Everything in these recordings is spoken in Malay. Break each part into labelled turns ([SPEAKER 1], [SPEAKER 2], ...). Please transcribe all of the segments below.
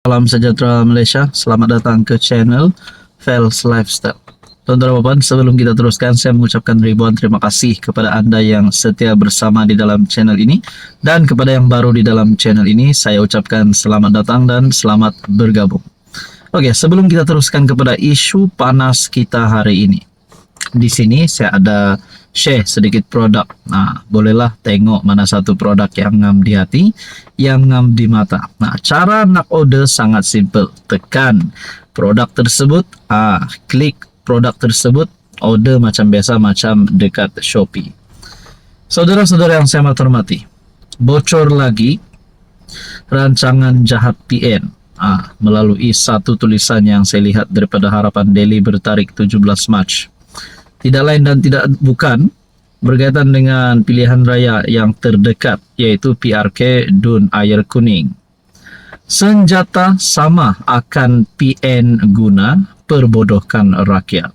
[SPEAKER 1] Salam sejahtera Malaysia, selamat datang ke channel Fels Lifestyle. Tuan-tuan dan puan, sebelum kita teruskan, saya mengucapkan ribuan terima kasih kepada anda yang setia bersama di dalam channel ini. Dan kepada yang baru di dalam channel ini, saya ucapkan selamat datang dan selamat bergabung. Oke, sebelum kita teruskan kepada isu panas kita hari ini. Di sini saya ada share sedikit produk. Nah, bolehlah tengok mana satu produk yang ngam di hati, yang ngam di mata. Nah, cara nak order sangat simple. Tekan produk tersebut, klik produk tersebut, order macam biasa, macam dekat Shopee. Saudara-saudara yang saya hormati, bocor lagi rancangan jahat PN melalui satu tulisan yang saya lihat daripada Harapan Daily bertarikh 17 Mac. Tidak lain dan tidak bukan berkaitan dengan pilihan raya yang terdekat, yaitu PRK Dun Air Kuning. Senjata sama akan PN guna perbodohkan rakyat.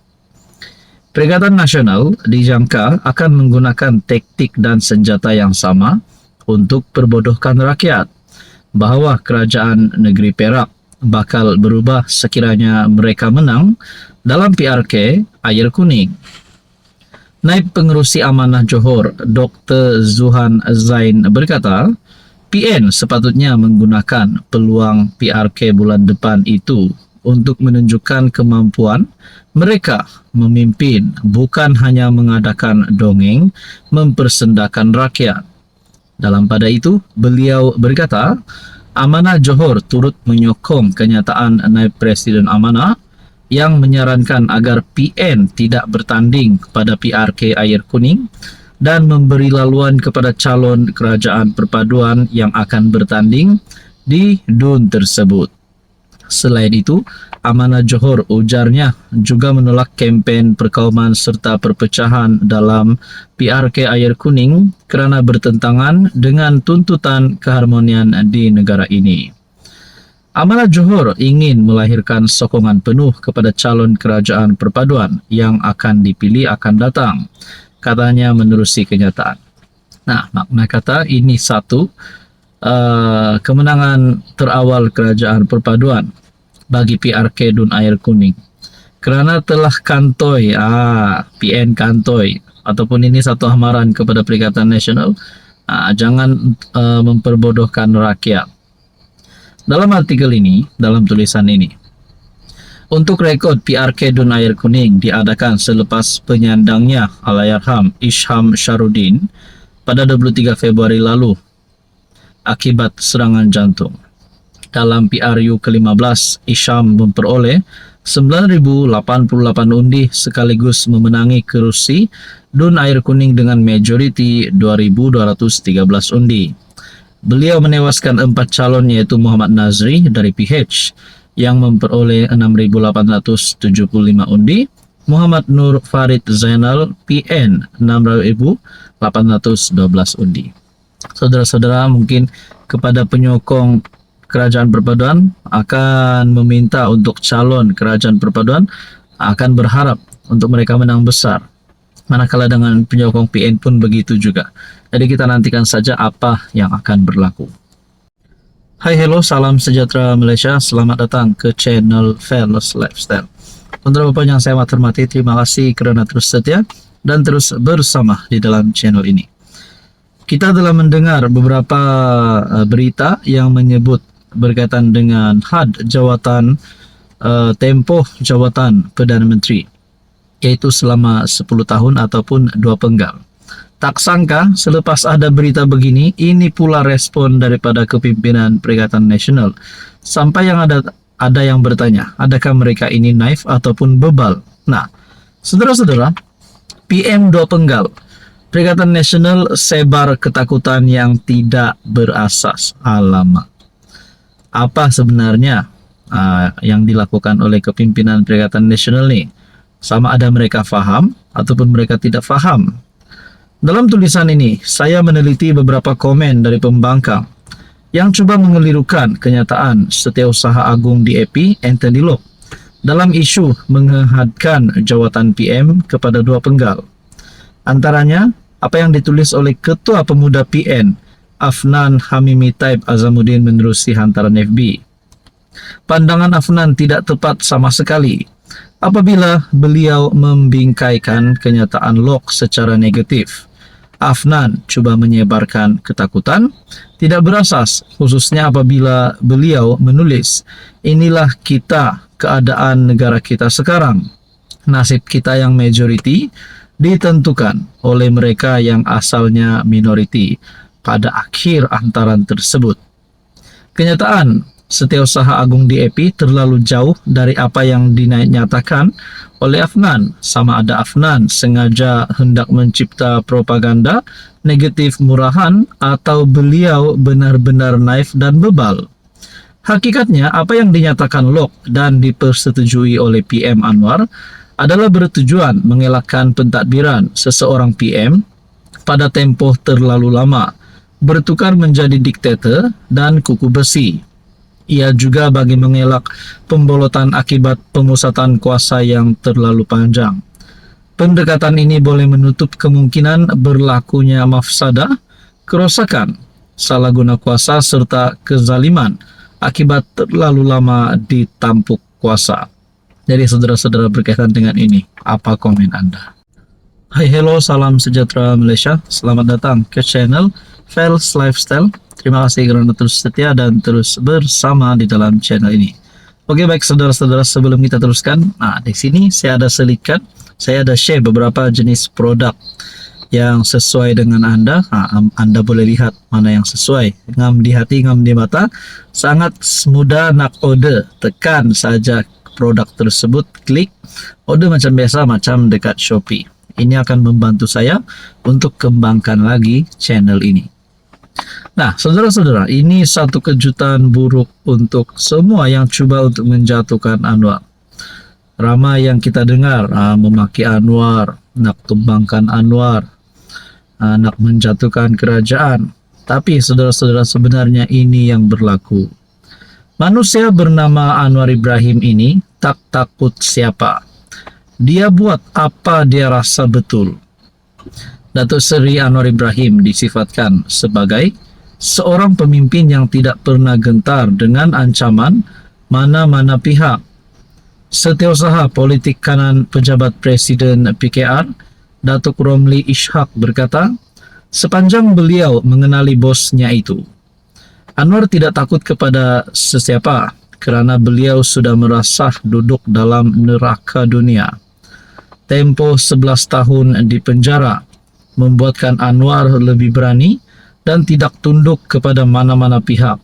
[SPEAKER 1] Perikatan Nasional dijangka akan menggunakan taktik dan senjata yang sama untuk perbodohkan rakyat, bahawa kerajaan negeri Perak bakal berubah sekiranya mereka menang dalam PRK Air Kuning. Naib Pengerusi Amanah Johor, Dr. Zuhan Zain berkata, PN sepatutnya menggunakan peluang PRK bulan depan itu untuk menunjukkan kemampuan mereka memimpin, bukan hanya mengadakan dongeng mempersendakan rakyat. Dalam pada itu, beliau berkata, Amanah Johor turut menyokong kenyataan Naib Presiden Amanah yang menyarankan agar PN tidak bertanding pada PRK Air Kuning dan memberi laluan kepada calon kerajaan perpaduan yang akan bertanding di DUN tersebut. Selain itu, Amanah Johor ujarnya juga menolak kempen perkauman serta perpecahan dalam PRK Air Kuning kerana bertentangan dengan tuntutan keharmonian di negara ini. Amanah Johor ingin melahirkan sokongan penuh kepada calon kerajaan perpaduan yang akan dipilih akan datang, katanya menerusi kenyataan. Nah, makna kata ini satu kemenangan terawal kerajaan perpaduan bagi PRK Dun Air Kuning, kerana telah kantoi, PN kantoi, ataupun ini satu amaran kepada Perikatan Nasional, jangan memperbodohkan rakyat. Dalam artikel ini, dalam tulisan ini, untuk rekod PRK Dun Air Kuning diadakan selepas penyandangnya Allahyarham Isham Sharudin pada 23 Februari lalu akibat serangan jantung. Dalam PRU ke-15, Isham memperoleh 9,088 undi sekaligus memenangi kerusi Dun Air Kuning dengan majoriti 2,213 undi. Beliau menewaskan 4 calon, yaitu Muhammad Nazri dari PH yang memperoleh 6,875 undi, Muhammad Nur Farid Zainal PN 6,812 undi. Saudara-saudara, mungkin kepada penyokong kerajaan perpaduan akan meminta untuk calon kerajaan perpaduan akan berharap untuk mereka menang besar. Manakala dengan penyokong PN pun begitu juga. Jadi kita nantikan saja apa yang akan berlaku. Hai, hello, salam sejahtera Malaysia. Selamat datang ke channel Fels Lifestyle. Tuan-tuan dan puan yang saya hormati, terima kasih kerana terus setia dan terus bersama di dalam channel ini. Kita telah mendengar beberapa berita yang menyebut berkaitan dengan had jawatan tempoh jawatan Perdana Menteri, iaitu selama 10 tahun ataupun 2 penggal. Tak sangka selepas ada berita begini, ini pula respon daripada kepimpinan Perikatan Nasional. Sampai yang ada yang bertanya, adakah mereka ini naif ataupun bebal? Nah, saudara-saudara, PM 2 penggal, Perikatan Nasional sebar ketakutan yang tidak berasas. Alamak. Apa sebenarnya yang dilakukan oleh kepimpinan Perikatan Nasional ni? Sama ada mereka faham ataupun mereka tidak faham. Dalam tulisan ini, saya meneliti beberapa komen dari pembangkang yang cuba mengelirukan kenyataan Setiausaha Agung DAP Anthony Loke dalam isu menghadkan jawatan PM kepada 2 penggal. Antaranya, apa yang ditulis oleh Ketua Pemuda PN Afnan Hamimi Taib Azamuddin menerusi hantaran FB. Pandangan Afnan tidak tepat sama sekali apabila beliau membingkaikan kenyataan Locke secara negatif. Afnan coba menyebarkan ketakutan tidak berasas, khususnya apabila beliau menulis, "Inilah kita, keadaan negara kita sekarang. Nasib kita yang majority ditentukan oleh mereka yang asalnya minority pada akhir antaran tersebut." Kenyataan Setiausaha Agung DAP terlalu jauh dari apa yang dinyatakan oleh Afnan. Sama ada Afnan sengaja hendak mencipta propaganda negatif murahan atau beliau benar-benar naif dan bebal. Hakikatnya apa yang dinyatakan Locke dan dipersetujui oleh PM Anwar adalah bertujuan mengelakkan pentadbiran seseorang PM pada tempoh terlalu lama, bertukar menjadi diktator dan kuku besi. Ia juga bagi mengelak pembolotan akibat pemusatan kuasa yang terlalu panjang. Pendekatan ini boleh menutup kemungkinan berlakunya mafsadah, kerosakan, salah guna kuasa serta kezaliman akibat terlalu lama ditampuk kuasa. Jadi saudara-saudara berkaitan dengan ini, apa komen Anda? Hai, hello, salam sejahtera Malaysia. Selamat datang ke channel Fels Lifestyle. Terima kasih kerana terus setia dan terus bersama di dalam channel ini. Oke, baik saudara-saudara, sebelum kita teruskan, di sini saya ada selikan, saya ada share beberapa jenis produk yang sesuai dengan Anda. Anda boleh lihat mana yang sesuai. Ngam di hati, ngam di mata. Sangat mudah nak order. Tekan saja produk tersebut, klik order macam biasa, macam dekat Shopee. Ini akan membantu saya untuk kembangkan lagi channel ini. Nah, saudara-saudara, ini satu kejutan buruk untuk semua yang cuba untuk menjatuhkan Anwar. Ramai yang kita dengar memaki Anwar, nak tumbangkan Anwar, nak menjatuhkan kerajaan. Tapi saudara-saudara, sebenarnya ini yang berlaku. Manusia bernama Anwar Ibrahim ini tak takut siapa. Dia buat apa dia rasa betul. Datuk Seri Anwar Ibrahim disifatkan sebagai seorang pemimpin yang tidak pernah gentar dengan ancaman mana-mana pihak. Setiausaha politik kanan pejabat Presiden PKR, Datuk Romli Ishak berkata, sepanjang beliau mengenali bosnya itu, Anwar tidak takut kepada sesiapa kerana beliau sudah merasah duduk dalam neraka dunia. Tempoh 11 tahun di penjara membuatkan Anwar lebih berani dan tidak tunduk kepada mana-mana pihak.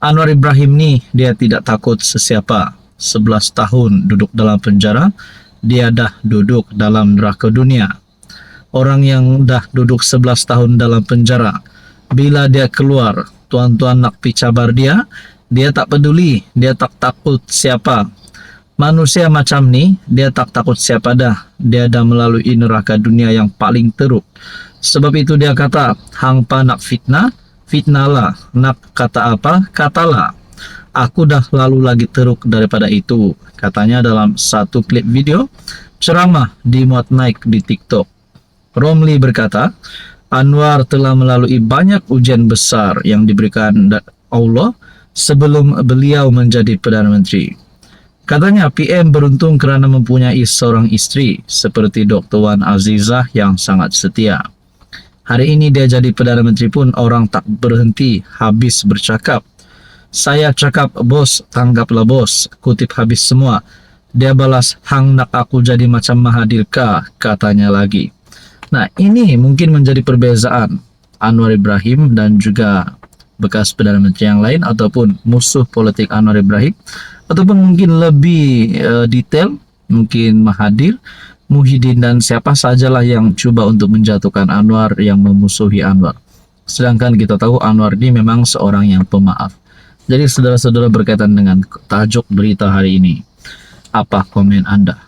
[SPEAKER 1] Anwar Ibrahim ni dia tidak takut sesiapa. 11 tahun duduk dalam penjara, dia dah duduk dalam neraka dunia. Orang yang dah duduk 11 tahun dalam penjara, bila dia keluar, tuan-tuan nak pi cabar dia tak peduli, dia tak takut siapa. Manusia macam ni, dia tak takut siapa dah. Dia dah melalui neraka dunia yang paling teruk. Sebab itu dia kata, hangpa nak fitnah, fitnahlah. Nak kata apa, katalah. Aku dah lalu lagi teruk daripada itu, katanya dalam satu klip video ceramah dimuat naik di TikTok. Romli berkata, Anwar telah melalui banyak ujian besar yang diberikan Allah sebelum beliau menjadi Perdana Menteri. Katanya PM beruntung kerana mempunyai seorang isteri seperti Dr. Wan Azizah yang sangat setia. Hari ini dia jadi Perdana Menteri pun orang tak berhenti habis bercakap. Saya cakap bos, tanggaplah bos, kutip habis semua. Dia balas, hang nak aku jadi macam Mahathir kah, katanya lagi. Nah, ini mungkin menjadi perbezaan Anwar Ibrahim dan juga bekas Perdana Menteri yang lain ataupun musuh politik Anwar Ibrahim, ataupun mungkin lebih detail, mungkin Mahathir, Muhyiddin dan siapa sajalah yang cuba untuk menjatuhkan Anwar, yang memusuhi Anwar. Sedangkan kita tahu Anwar ini memang seorang yang pemaaf. Jadi saudara-saudara, berkaitan dengan tajuk berita hari ini, apa komen Anda?